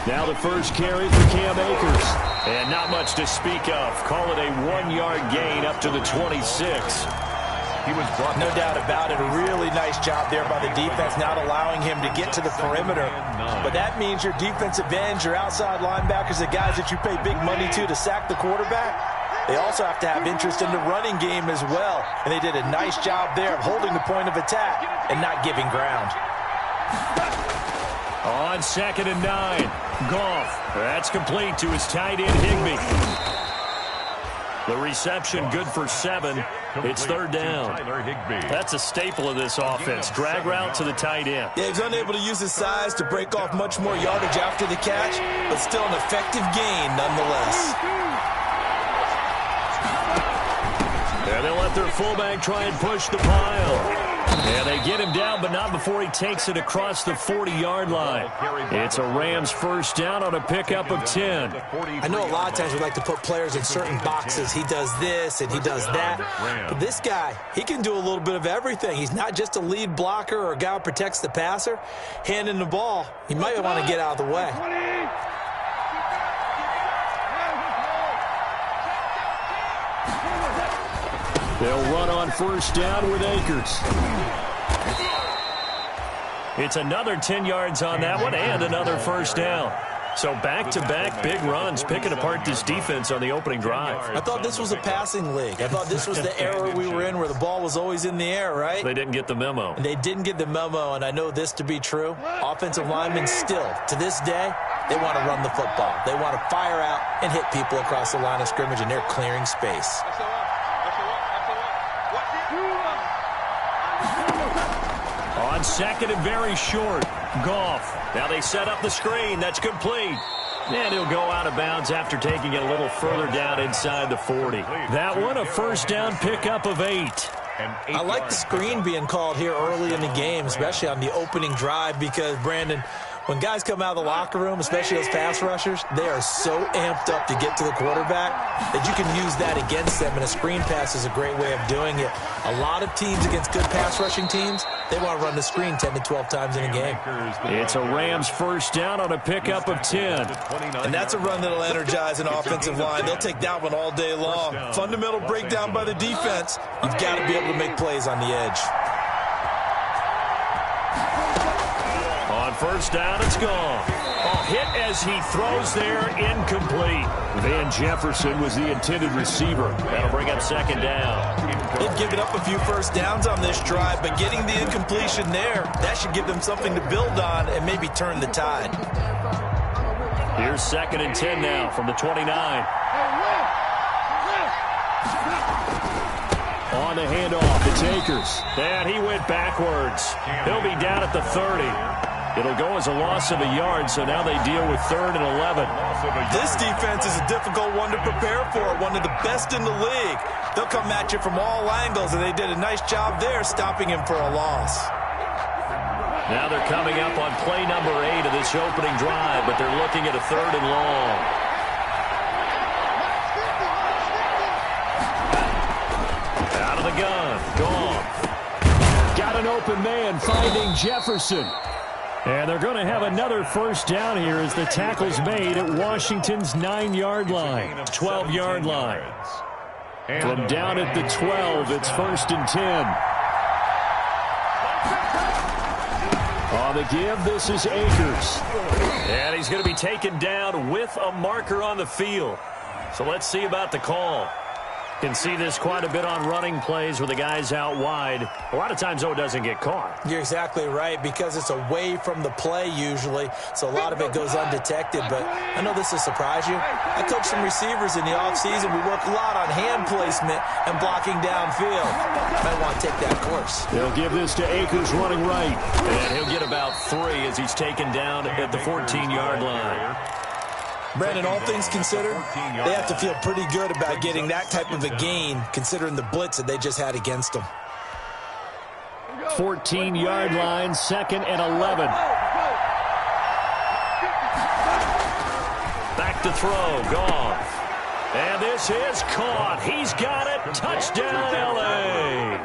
Now the first carry for Cam Akers. And not much to speak of. Call it a 1-yard gain up to the 26. He was brought, no doubt about it. A really nice job there by the defense, not allowing him to get to the perimeter. But that means your defensive ends, your outside linebackers, the guys that you pay big money to sack the quarterback, they also have to have interest in the running game as well. And they did a nice job there of holding the point of attack and not giving ground. On 2nd and 9, Goff. That's complete to his tight end, Higbee. The reception good for 7. It's 3rd down. That's a staple of this offense. Drag route to the tight end. Yeah, he's unable to use his size to break off much more yardage after the catch, but still an effective gain nonetheless. Yeah, they'll let their fullback try and push the pile. Yeah, they get him down, but not before he takes it across the 40-yard line. It's a Rams first down on a pickup of 10. I know a lot of times we like to put players in certain boxes. He does this and he does that. But this guy, he can do a little bit of everything. He's not just a lead blocker or a guy who protects the passer. Handing the ball, he might want to get out of the way. They'll run on first down with Akers. It's another 10 yards on that one and another first down. So back-to-back big runs, picking apart this defense on the opening drive. I thought this was a passing league. I thought this was the era we were in where the ball was always in the air, right? They didn't get the memo. And they didn't get the memo, and I know this to be true. Offensive linemen still, to this day, they want to run the football. They want to fire out and hit people across the line of scrimmage, and they're clearing space. On 2nd and very short, Goff. Now they set up the screen. That's complete. And he'll go out of bounds after taking it a little further down inside the 40. That one, a first down pickup of 8. I like the screen being called here early in the game, especially on the opening drive, because, Brandon, when guys come out of the locker room, especially those pass rushers, they are so amped up to get to the quarterback that you can use that against them, and a screen pass is a great way of doing it. A lot of teams against good pass rushing teams, they want to run the screen 10 to 12 times in a game. It's a Rams first down on a pickup of 10. And that's a run that'll energize an offensive line. They'll take that one all day long. Fundamental breakdown by the defense. You've got to be able to make plays on the edge. On first down, it's gone. A hit as he throws there, incomplete. Van Jefferson was the intended receiver. That'll bring up 2nd down. They've given up a few first downs on this drive, but getting the incompletion there, that should give them something to build on and maybe turn the tide. Here's 2nd and 10 now from the 29. On the handoff, it's Akers. And he went backwards. He'll be down at the 30. It'll go as a loss of a yard, so now they deal with 3rd and 11. This defense is a difficult one to prepare for, one of the best in the league. They'll come at you from all angles, and they did a nice job there stopping him for a loss. Now they're coming up on play number 8 of this opening drive, but they're looking at a 3rd and long. Out of the gun, gone. Got an open man, finding Jefferson. And they're going to have another first down here as the tackle's made at Washington's 9-yard line, 12-yard line. From down at the 12, it's 1st and 10. On the give, this is Akers. And he's going to be taken down with a marker on the field. So let's see about the call. Can see this quite a bit on running plays with the guys out wide. A lot of times, though, it doesn't get caught. You're exactly right, because it's away from the play usually, so a lot of it goes undetected. But I know this will surprise you. I coach some receivers in the offseason. We work a lot on hand placement and blocking downfield. Might want to take that course. They'll give this to Akers running right. And he'll get about 3 as he's taken down at the 14-yard line. Brandon, all things considered, they have to feel pretty good about getting that type of a gain, considering the blitz that they just had against them. 14-yard line, 2nd and 11. Back to throw, Goff. And this is caught. He's got it. Touchdown, L.A.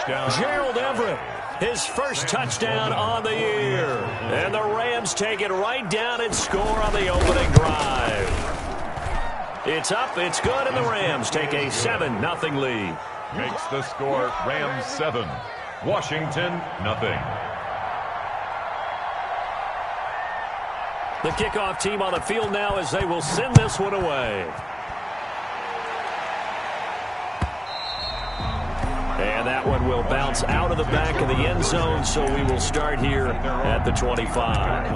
touchdown. Gerald Everett, his first touchdown on the year. And the Rams take it right down and score on the opening drive. It's up, it's good, and the Rams take a 7-0 lead. Makes the score Rams 7, Washington nothing. The kickoff team on the field now as they will send this one away. And that one will bounce out of the back of the end zone, so we will start here at the 25.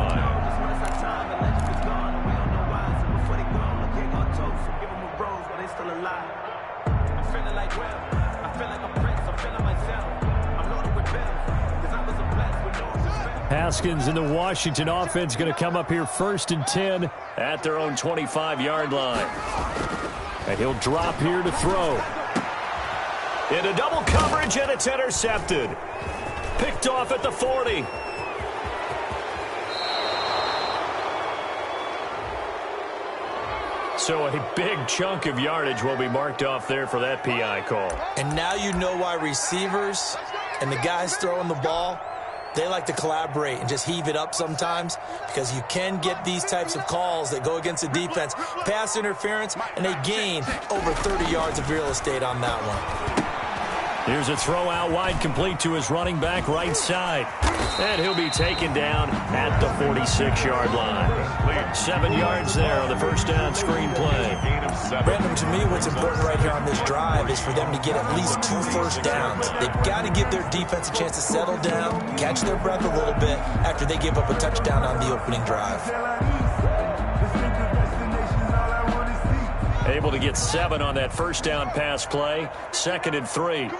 Haskins and the Washington offense going to come up here 1st and 10 at their own 25-yard line. And he'll drop here to throw. Into double coverage, and it's intercepted. Picked off at the 40. So a big chunk of yardage will be marked off there for that PI call. And now you know why receivers and the guys throwing the ball, they like to collaborate and just heave it up sometimes, because you can get these types of calls that go against the defense. Pass interference, and they gain over 30 yards of real estate on that one. Here's a throw out wide, complete to his running back right side. And he'll be taken down at the 46-yard line. 7 yards there on the first down screen play. Brandon, to me, what's important right here on this drive is for them to get at least 2 first downs. They've got to give their defense a chance to settle down, catch their breath a little bit after they give up a touchdown on the opening drive. Able to get 7 on that first down pass play. 2nd and 3.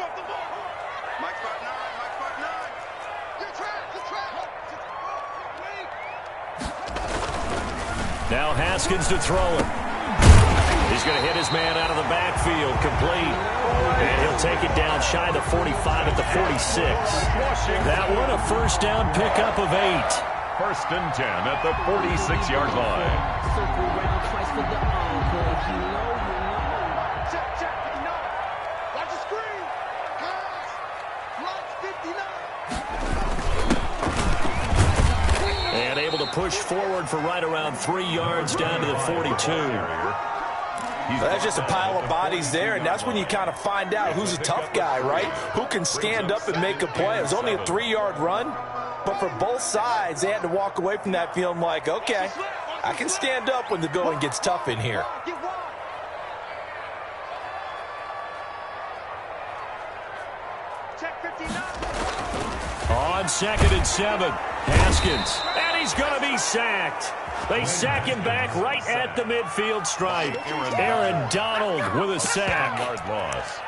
Now Haskins to throw it. He's going to hit his man out of the backfield, complete. And he'll take it down shy of the 45 at the 46. That one a first down pickup of 8. 1st and 10 at the 46-yard line. And able to push forward for right around 3 yards down to the 42. That's just a pile of bodies there, and that's when you kind of find out who's a tough guy, right? Who can stand up and make a play. It was only a 3-yard run, but for both sides, they had to walk away from that feeling like, okay, I can stand up when the going gets tough in here. On 2nd and 7, Haskins, and he's going to be sacked. They sack him back right at the midfield stripe. Aaron Donald with a sack.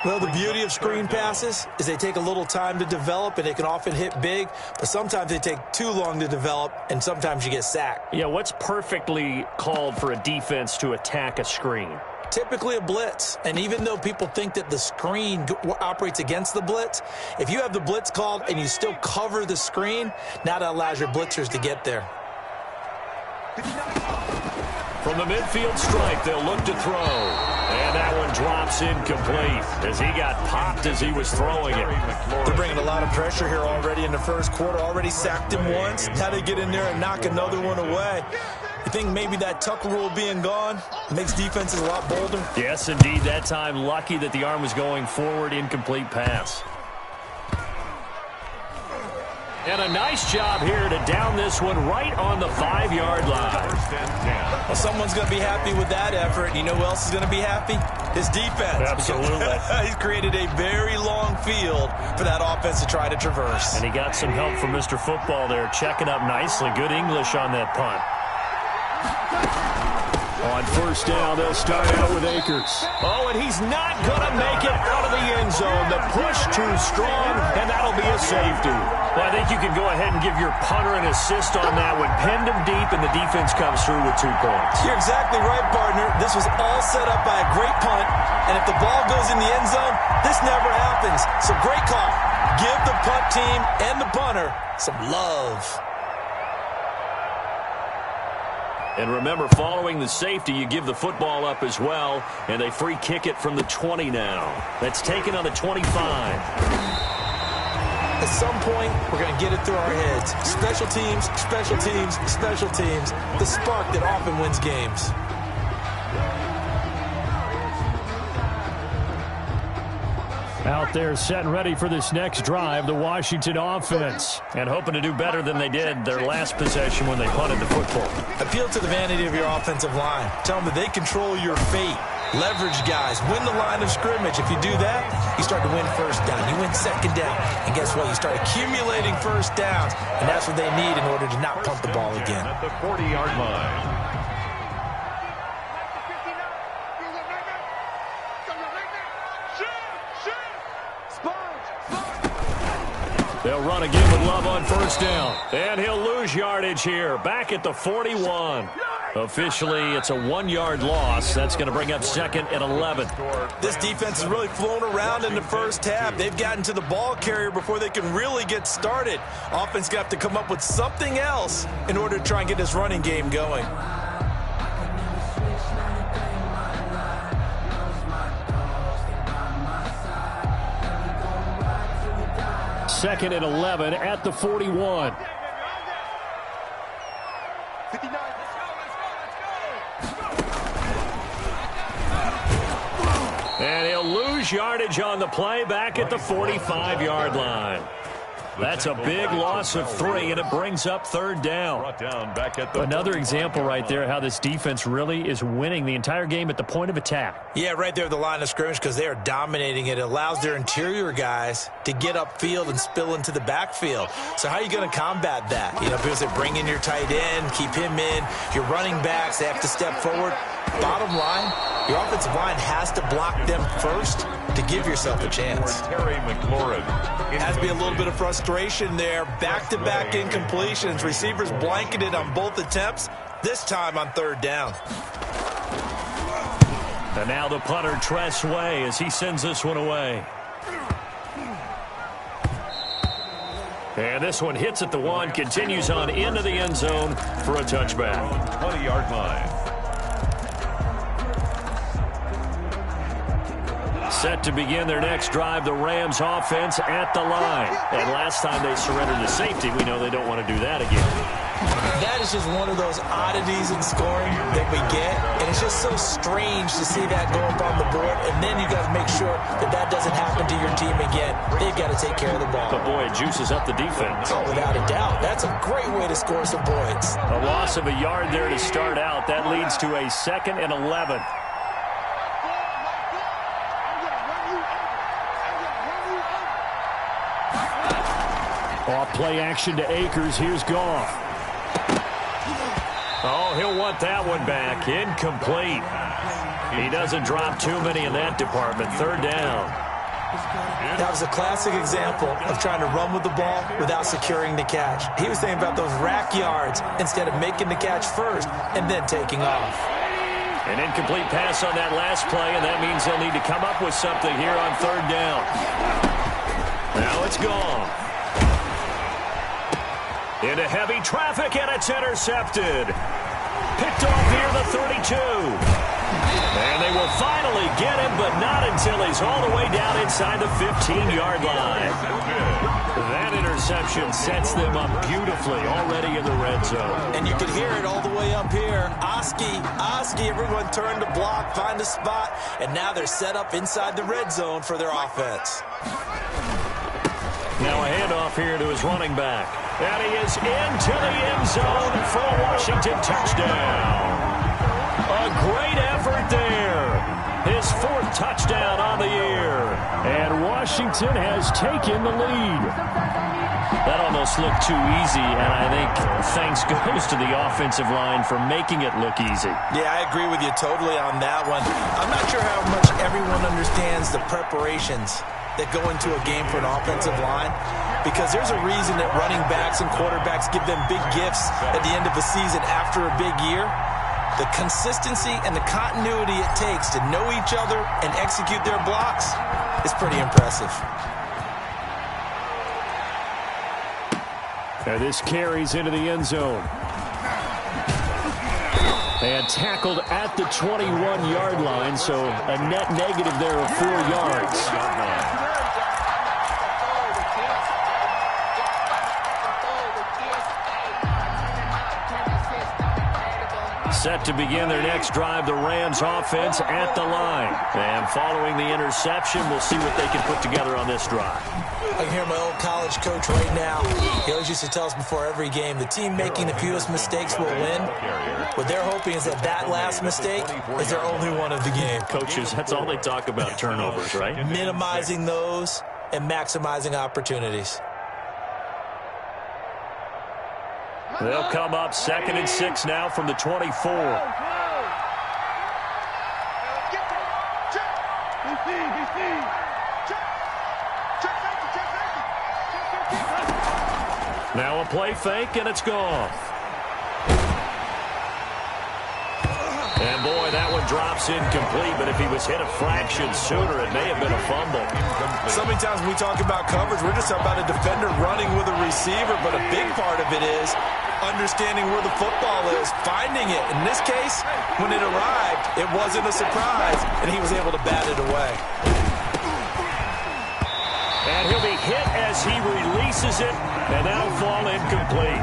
Well, the beauty of screen passes is they take a little time to develop, and they can often hit big, but sometimes they take too long to develop, and sometimes you get sacked. Yeah, what's perfectly called for a defense to attack a screen? Typically a blitz, and even though people think that the screen operates against the blitz, if you have the blitz called and you still cover the screen, now that allows your blitzers to get there. From the midfield stripe, they'll look to throw. And that one drops incomplete as he got popped as he was throwing it. They're bringing a lot of pressure here already in the first quarter. Already sacked him once. Now they get in there and knock another one away. You think maybe that Tucker rule being gone makes defenses a lot bolder? Yes, indeed. That time, lucky that the arm was going forward, incomplete pass. And a nice job here to down this one right on the 5-yard line. Well, someone's going to be happy with that effort. You know who else is going to be happy? His defense. Absolutely. He's created a very long field for that offense to try to traverse. And he got some help from Mr. Football there, checking up nicely. Good English on that punt. On first down, they'll start out with Akers. Oh, and he's not going to make it out of the end zone. The push too strong, and that'll be a safety. Well, I think you can go ahead and give your punter an assist on that one. Pinned him deep, and the defense comes through with 2 points. You're exactly right, partner. This was all set up by a great punt, and if the ball goes in the end zone, this never happens. So great call. Give the punt team and the punter some love. And remember, following the safety, you give the football up as well, and they free kick it from the 20 now. That's taken on the 25. At some point, we're going to get it through our heads. Special teams, special teams, special teams. The spark that often wins games. Out there set and ready for this next drive, the Washington offense. And hoping to do better than they did their last possession when they punted the football. Appeal to the vanity of your offensive line. Tell them that they control your fate. Leverage guys. Win the line of scrimmage. If you do that, you start to win first down. You win second down. And guess what? You start accumulating first downs. And that's what they need in order to not punt the ball again. At the 40-yard line. They'll run again with Love on first down. And he'll lose yardage here. Back at the 41. Officially, it's a 1-yard loss. That's going to bring up 2nd and 11. This defense has really flown around in the first half. They've gotten to the ball carrier before they can really get started. Offense got to come up with something else in order to try and get this running game going. Second and 11 at the 41. And he'll lose yardage on the play back at the 45-yard line. That's a big loss of 3, and it brings up 3rd down. Another example right there how this defense really is winning the entire game at the point of attack. Yeah, right there at the line of scrimmage because they are dominating it. It allows their interior guys to get upfield and spill into the backfield. So how are you going to combat that? You know, people say bring in your tight end, keep him in. Your running backs, they have to step forward. Bottom line, your offensive line has to block them first to give yourself a chance. Terry McLaurin. Has to be a little bit of frustration there. Back-to-back incompletions. Receivers blanketed on both attempts, this time on 3rd down. And now the punter, Tress Way, as he sends this one away. And this one hits at the 1, continues on into the end zone for a touchback. 20-yard line. Set to begin their next drive, the Rams offense at the line. And last time they surrendered to safety, we know they don't want to do that again. That is just one of those oddities in scoring that we get. And it's just so strange to see that go up on the board. And then you got to make sure that that doesn't happen to your team again. They've got to take care of the ball. But boy, it juices up the defense. Oh, without a doubt. That's a great way to score some points. A loss of a yard there to start out. That leads to a 2nd and 11. Off play action to Akers. Here's Goff. Oh, he'll want that one back. Incomplete. He doesn't drop too many in that department. 3rd down. That was a classic example of trying to run with the ball without securing the catch. He was thinking about those rack yards instead of making the catch first and then taking off. An incomplete pass on that last play, and that means they'll need to come up with something here on 3rd down. Now it's gone. Into heavy traffic, and it's intercepted. Picked off here, the 32. And they will finally get him, but not until he's all the way down inside the 15-yard line. That interception sets them up beautifully already in the red zone. And you can hear it all the way up here. Oski, everyone turned to block, find a spot, and now they're set up inside the red zone for their offense. Now a handoff here to his running back. And he is into the end zone for a Washington touchdown. A great effort there. His 4th touchdown on the year. And Washington has taken the lead. That almost looked too easy, and I think thanks goes to the offensive line for making it look easy. Yeah, I agree with you totally on that one. I'm not sure how much everyone understands the preparations that go into a game for an offensive line, because there's a reason that running backs and quarterbacks give them big gifts at the end of the season after a big year. The consistency and the continuity it takes to know each other and execute their blocks is pretty impressive. And this carries into the end zone. And tackled at the 21-yard line, so a net negative there of 4 yards. Set to begin their next drive, the Rams offense at the line. And following the interception, we'll see what they can put together on this drive. I can hear my old college coach right now. He always used to tell us before every game, the team making the fewest mistakes will win. What they're hoping is that last mistake is their only one of the game. Coaches, that's all they talk about, turnovers, right? Minimizing those and maximizing opportunities. They'll come up 2nd and 6 now from the 24. Now a play fake, and it's gone. And, boy, that one drops incomplete, but if he was hit a fraction sooner, it may have been a fumble. So many times when we talk about coverage, we're just about a defender running with a receiver, but a big part of it is understanding where the football is, finding it. In this case, when it arrived, it wasn't a surprise, and he was able to bat it away. And he'll be hit as he releases it, and that'll fall incomplete.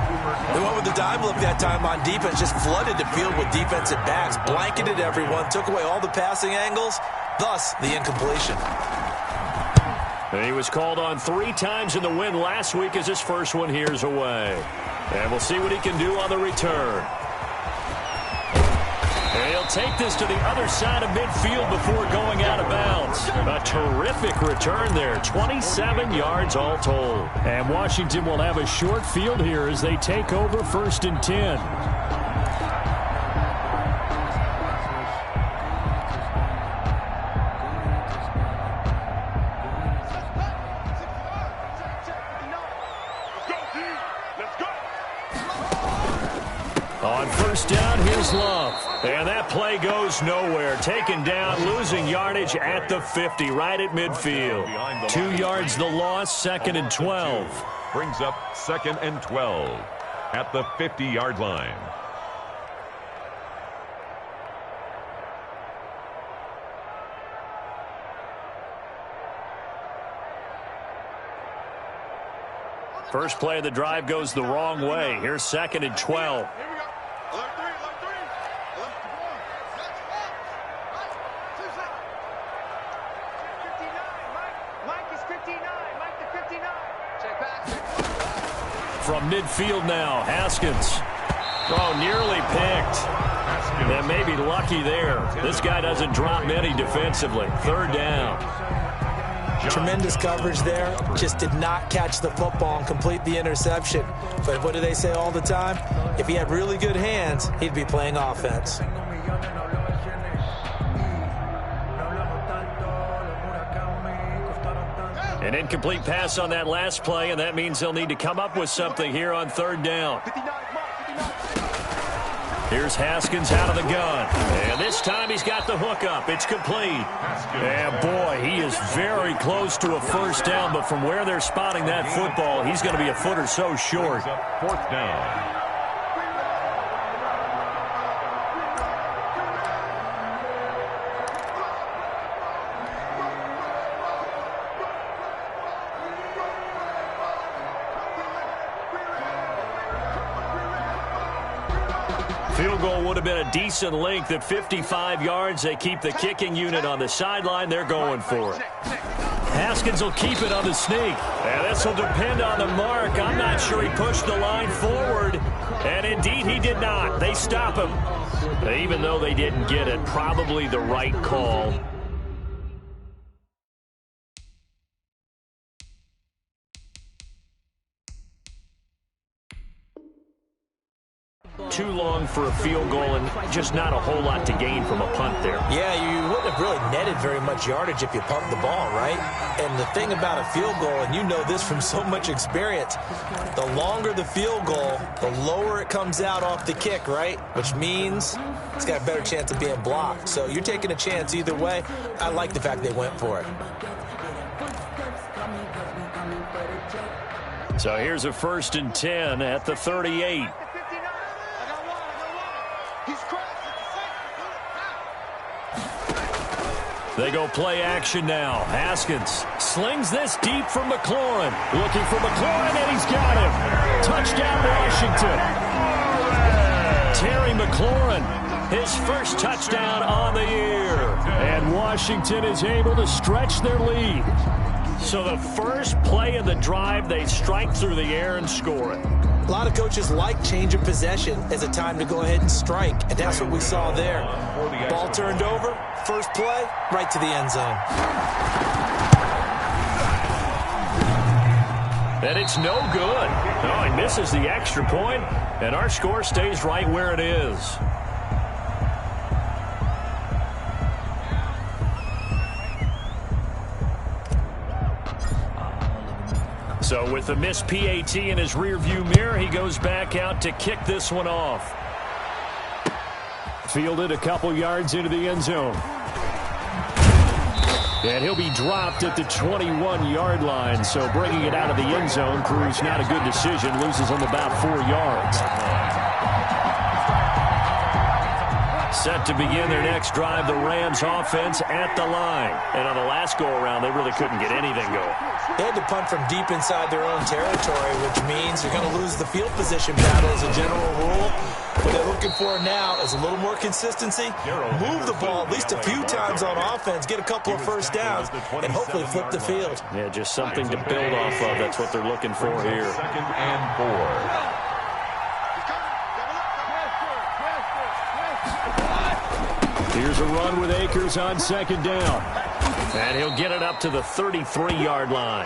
They went with the dime look that time on defense, just flooded the field with defensive backs, blanketed everyone, took away all the passing angles, thus the incompletion. And he was called on 3 times in the win last week as his first one here's away. And we'll see what he can do on the return. And he'll take this to the other side of midfield before going out of bounds. A terrific return there, 27 yards all told. And Washington will have a short field here as they take over 1st and 10. On 1st down, here's Love. And that play goes nowhere. Taken down, losing yardage at the 50, right at midfield. 2 yards the loss, 2nd and 12. Brings up 2nd and 12 at the 50-yard line. First play of the drive goes the wrong way. Here's 2nd and 12. From midfield now, Haskins. Oh, nearly picked. And maybe lucky there. This guy doesn't drop many defensively. 3rd down. Tremendous coverage there. Just did not catch the football and complete the interception. But what do they say all the time? If he had really good hands, he'd be playing offense. An incomplete pass on that last play, and that means they'll need to come up with something here on 3rd down. Here's Haskins out of the gun. And this time he's got the hook up. It's complete. And, boy, he is very close to a 1st down, but from where they're spotting that football, he's going to be a foot or so short. 4th down. Field goal would have been a decent length at 55 yards. They keep the kicking unit on the sideline. They're going for it. Haskins will keep it on the sneak. And this will depend on the mark. I'm not sure he pushed the line forward. And indeed he did not. They stop him. Even though they didn't get it, probably the right call. Too long for a field goal and just not a whole lot to gain from a punt there. Yeah, you wouldn't have really netted very much yardage if you pumped the ball, right? And the thing about a field goal, and you know this from so much experience, the longer the field goal, the lower it comes out off the kick, right? Which means it's got a better chance of being blocked. So you're taking a chance either way. I like the fact they went for it. So here's a 1st and 10 at the 38. They go play action now. Haskins slings this deep from McLaurin. Looking for McLaurin, and he's got him. Touchdown, Washington. Terry McLaurin his first touchdown on the year. And Washington is able to stretch their lead. So the first play of the drive, they strike through the air and score it. A lot of coaches like change of possession as a time to go ahead and strike, and that's what we saw there. Ball turned over, first play, right to the end zone. And it's no good. No, he misses the extra point, and our score stays right where it is. So with the missed PAT in his rearview mirror, he goes back out to kick this one off. Fielded a couple yards into the end zone. And he'll be dropped at the 21-yard line, so bringing it out of the end zone proves not a good decision. Loses him about 4 yards. Set to begin their next drive, the Rams offense at the line. And on the last go-around, they really couldn't get anything going. They had to punt from deep inside their own territory, which means you're going to lose the field position battle as a general rule. What they're looking for now is a little more consistency, move the ball at least a few times on offense, get a couple of first downs, and hopefully flip the field. Yeah, just something to build off of. That's what they're looking for here. 2nd and 4. Here's a run with Akers on 2nd down. And he'll get it up to the 33-yard line.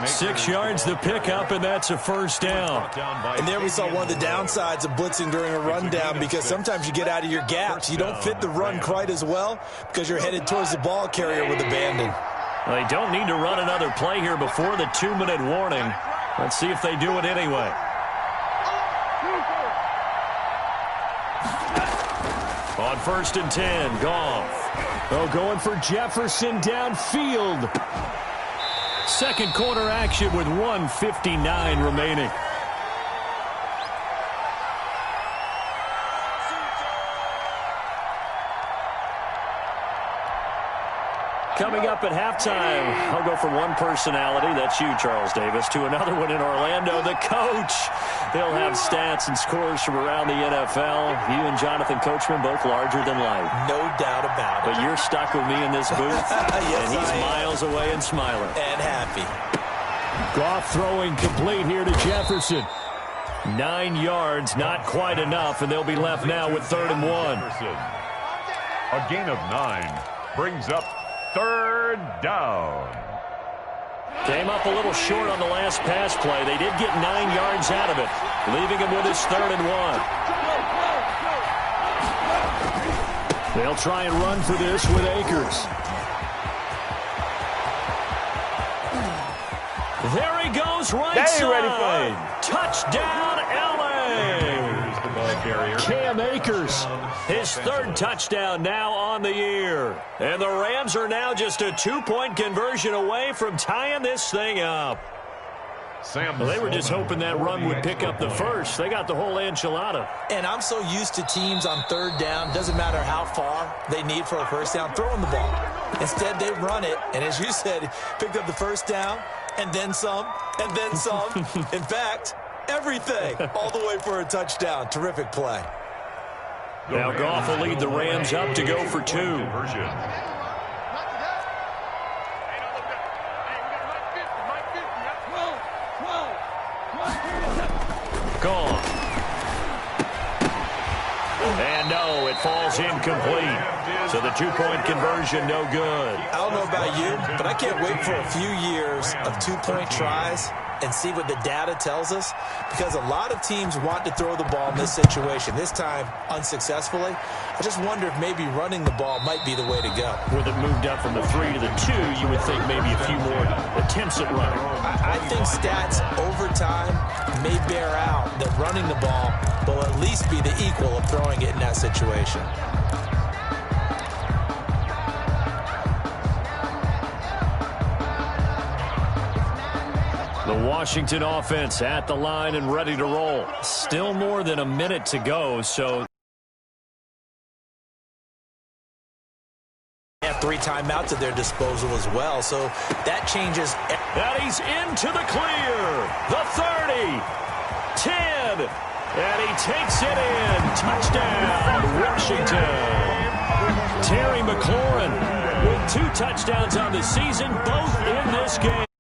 6 yards the pickup, and that's a first down. And there we saw one of the downsides of blitzing during a rundown, because sometimes you get out of your gaps. You don't fit the run quite as well because you're headed towards the ball carrier with abandon. Well, they don't need to run another play here before the 2-minute warning. Let's see if they do it anyway. On 1st and 10, Goff. Oh, going for Jefferson downfield. Second quarter action with 1:59 remaining. Coming up at halftime, I'll go from one personality, that's you, Charles Davis, to another one in Orlando, the coach. He'll have stats and scores from around the NFL. You and Jonathan Coachman, both larger than life. No doubt about it. But you're stuck with me in this booth, yes, and he's miles away and smiling. And happy. Goff throwing complete here to Jefferson. 9 yards, not quite enough, and they'll be left now with 3rd and 1. A gain of 9 brings up 3rd down. Came up a little short on the last pass play. They did get 9 yards out of it, leaving him with his 3rd and 1. They'll try and run for this with Akers. There he goes, right side. Touchdown, L.A. Cam Akers, his 3rd touchdown now on the year. And the Rams are now just a 2-point conversion away from tying this thing up. Well, they were just hoping that run would pick up the first. They got the whole enchilada. And I'm so used to teams on 3rd down, doesn't matter how far they need for a first down, throwing the ball. Instead, they run it, and as you said, picked up the first down, and then some, and then some. In fact, everything, all the way for a touchdown. Terrific play. Now Goff will lead the Rams up to go for 2. Gone. And no, it falls incomplete. So the 2-point conversion, no good. I don't know about you, but I can't wait for a few years of 2-point tries and see what the data tells us, because a lot of teams want to throw the ball in this situation, this time unsuccessfully. I just wonder if maybe running the ball might be the way to go. With it moved up from the 3 to the 2, you would think maybe a few more attempts at running. I think stats over time may bear out that running the ball will at least be the equal of throwing it in that situation. The Washington offense at the line and ready to roll. Still more than a minute to go, so they have 3 timeouts at their disposal as well, so that changes. And he's into the clear. The 30, 10, and he takes it in. Touchdown, Washington. Terry McLaurin with 2 touchdowns on the season, both in this game.